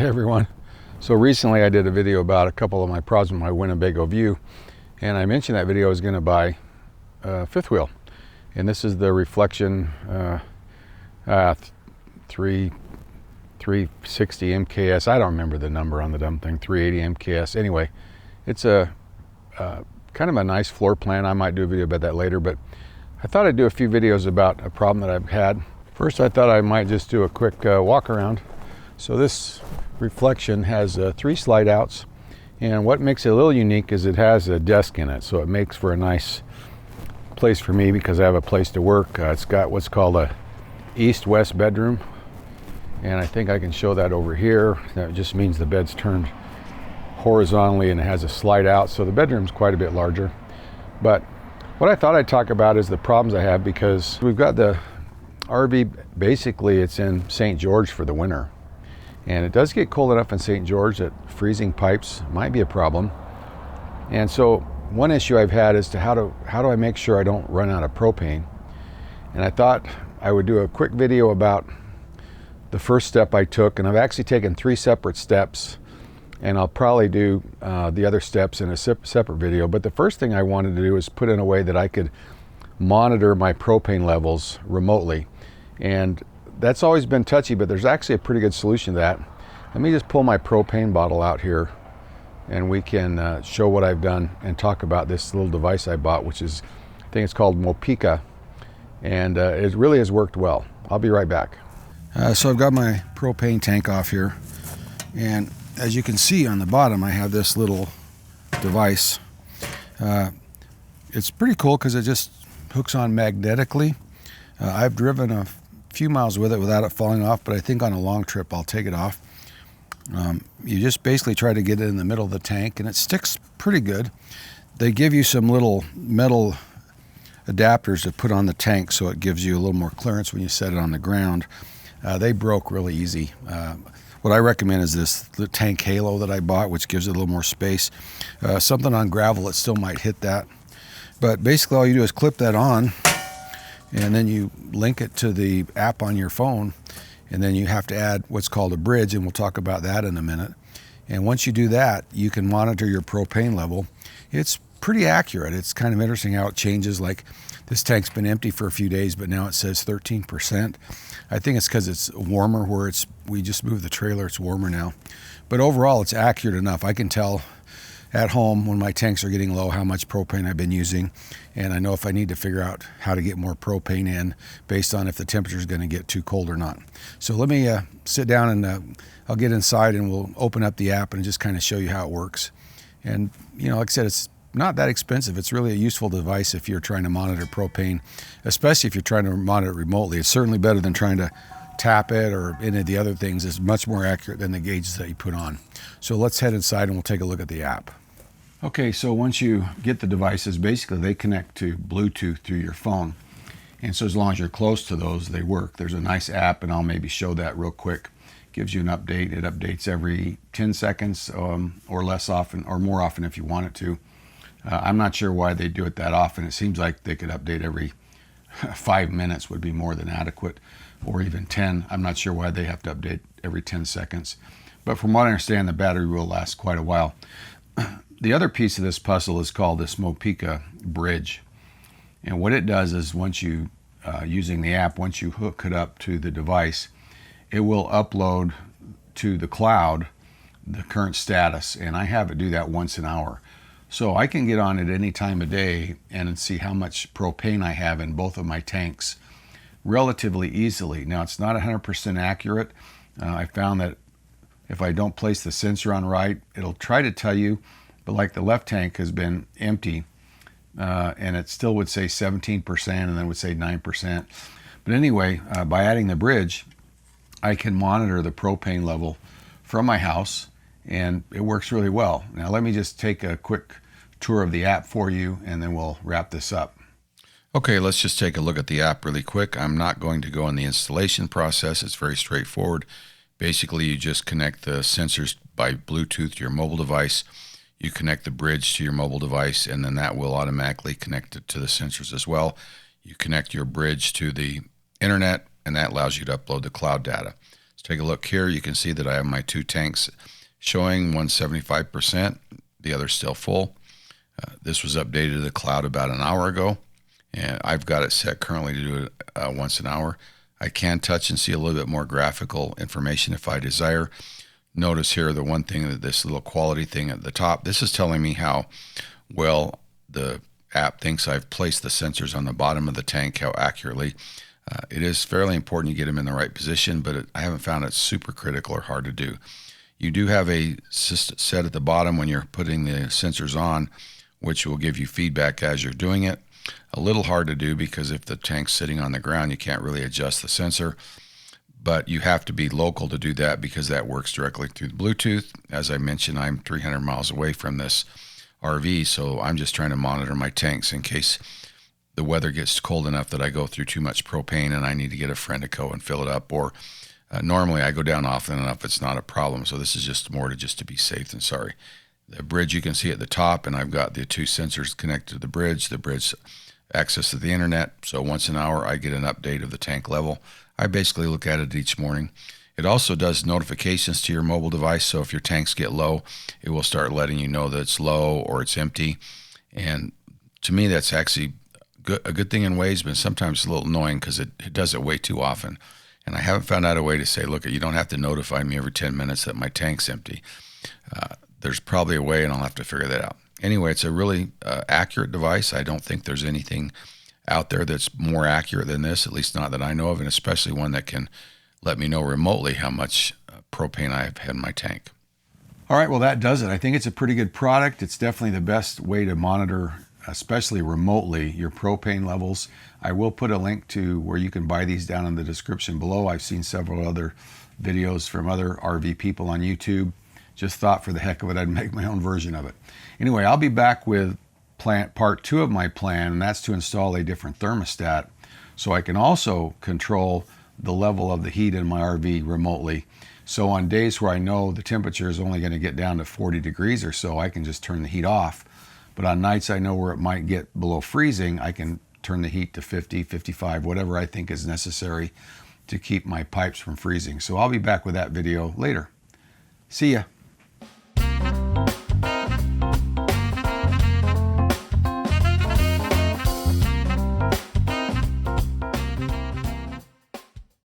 Hey everyone. So recently I did a video about a couple of my problems with my Winnebago View, and I mentioned that video I was going to buy a fifth wheel, and this is the Reflection 360 MKS. I don't remember the number on the dumb thing. 380 MKS. Anyway, it's a kind of a nice floor plan. I might do a video about that later, but I thought I'd do a few videos about a problem that I've had. First, I thought I might just do a quick walk around. So this Reflection has 3 slide outs, and what makes it a little unique is it has a desk in it, so it makes for a nice place for me because I have a place to work. It's got what's called a east-west bedroom, and I think I can show that over here. That just means the bed's turned horizontally and it has a slide out, so the bedroom's quite a bit larger. But what I thought I'd talk about is the problems I have, because we've got the RV, basically it's in St. George for the winter. And it does get cold enough in St. George that freezing pipes might be a problem. And so one issue I've had is to how do I make sure I don't run out of propane? And I thought I would do a quick video about the first step I took, and I've actually taken 3 separate steps, and I'll probably do the other steps in a separate video. But the first thing I wanted to do is put in a way that I could monitor my propane levels remotely. And that's always been touchy, but there's actually a pretty good solution to that. Let me just pull my propane bottle out here, and we can show what I've done and talk about this little device I bought, which is, I think it's called Mopeka, and it really has worked well. I'll be right back. So I've got my propane tank off here, and as you can see on the bottom, I have this little device. It's pretty cool because it just hooks on magnetically. I've driven a few miles with it without it falling off, but I think on a long trip I'll take it off. You just basically try to get it in the middle of the tank, and it sticks pretty good. They give you some little metal adapters to put on the tank so it gives you a little more clearance when you set it on the ground. They broke really easy. What I recommend is the tank halo that I bought, which gives it a little more space. Something on gravel, it still might hit that. But basically all you do is clip that on, and then you link it to the app on your phone, and then you have to add what's called a bridge, and we'll talk about that in a minute. And once you do that, you can monitor your propane level. It's pretty accurate. It's kind of interesting how it changes. Like, this tank's been empty for a few days, but now it says 13%. I think it's because it's warmer where we just moved the trailer, it's warmer now. But overall, it's accurate enough. I can tell at home when my tanks are getting low how much propane I've been using, and I know if I need to figure out how to get more propane in based on if the temperature is going to get too cold or not. So let me sit down, and I'll get inside and we'll open up the app and just kind of show you how it works. And you know, like I said, it's not that expensive. It's really a useful device if you're trying to monitor propane, especially if you're trying to monitor it remotely. It's certainly better than trying to tap it or any of the other things. It's much more accurate than the gauges that you put on. So let's head inside and we'll take a look at the app. Okay, so once you get the devices, basically they connect to Bluetooth through your phone. And so as long as you're close to those, they work. There's a nice app, and I'll maybe show that real quick. It gives you an update. It updates every 10 seconds or less often, or more often if you want it to. I'm not sure why they do it that often. It seems like they could update every 5 minutes would be more than adequate, or even 10. I'm not sure why they have to update every 10 seconds. But from what I understand, the battery will last quite a while. The other piece of this puzzle is called this Mopeka bridge. And what it does is once you, using the app, once you hook it up to the device, it will upload to the cloud the current status. And I have it do that once an hour. So I can get on it any time of day and see how much propane I have in both of my tanks relatively easily. Now, it's not 100% accurate. I found that if I don't place the sensor on right, it'll try to tell you, but like the left tank has been empty, and it still would say 17% and then would say 9%. But anyway, by adding the bridge, I can monitor the propane level from my house, and it works really well. Now let me just take a quick tour of the app for you, and then we'll wrap this up. Okay, let's just take a look at the app really quick. I'm not going to go in the installation process. It's very straightforward. Basically, you just connect the sensors by Bluetooth to your mobile device. You connect the bridge to your mobile device, and then that will automatically connect it to the sensors as well. You connect your bridge to the internet, and that allows you to upload the cloud data. Let's take a look here. You can see that I have my 2 tanks showing 175%, the other's still full. This was updated to the cloud about an hour ago, and I've got it set currently to do it once an hour. I can touch and see a little bit more graphical information if I desire. Notice here the one thing, that this little quality thing at the top, this is telling me how well the app thinks I've placed the sensors on the bottom of the tank, how accurately. It is fairly important you get them in the right position, but I haven't found it super critical or hard to do. You do have a set at the bottom when you're putting the sensors on, which will give you feedback as you're doing it. A little hard to do because if the tank's sitting on the ground, you can't really adjust the sensor. But you have to be local to do that because that works directly through the Bluetooth. As I mentioned, I'm 300 miles away from this RV, so I'm just trying to monitor my tanks in case the weather gets cold enough that I go through too much propane and I need to get a friend to go and fill it up. Or normally I go down often enough, it's not a problem. So this is just more to be safe than sorry. The bridge you can see at the top, and I've got the 2 sensors connected to the bridge. The bridge access to the internet, so once an hour I get an update of the tank level. I basically look at it each morning. It also does notifications to your mobile device, so if your tanks get low, it will start letting you know that it's low or it's empty. And to me, that's actually a good thing in ways, but sometimes a little annoying because it does it way too often. And I haven't found out a way to say, look, you don't have to notify me every 10 minutes that my tank's empty. There's probably a way, and I'll have to figure that out. Anyway, it's a really accurate device. I don't think there's anything out there that's more accurate than this, at least not that I know of, and especially one that can let me know remotely how much propane I have had in my tank. All right, well, that does it. I think it's a pretty good product. It's definitely the best way to monitor, especially remotely, your propane levels. I will put a link to where you can buy these down in the description below. I've seen several other videos from other RV people on YouTube. Just thought for the heck of it, I'd make my own version of it. Anyway, I'll be back with part 2 of my plan, and that's to install a different thermostat so I can also control the level of the heat in my RV remotely. So on days where I know the temperature is only going to get down to 40 degrees or so, I can just turn the heat off. But on nights I know where it might get below freezing, I can turn the heat to 50, 55, whatever I think is necessary to keep my pipes from freezing. So I'll be back with that video later. See ya.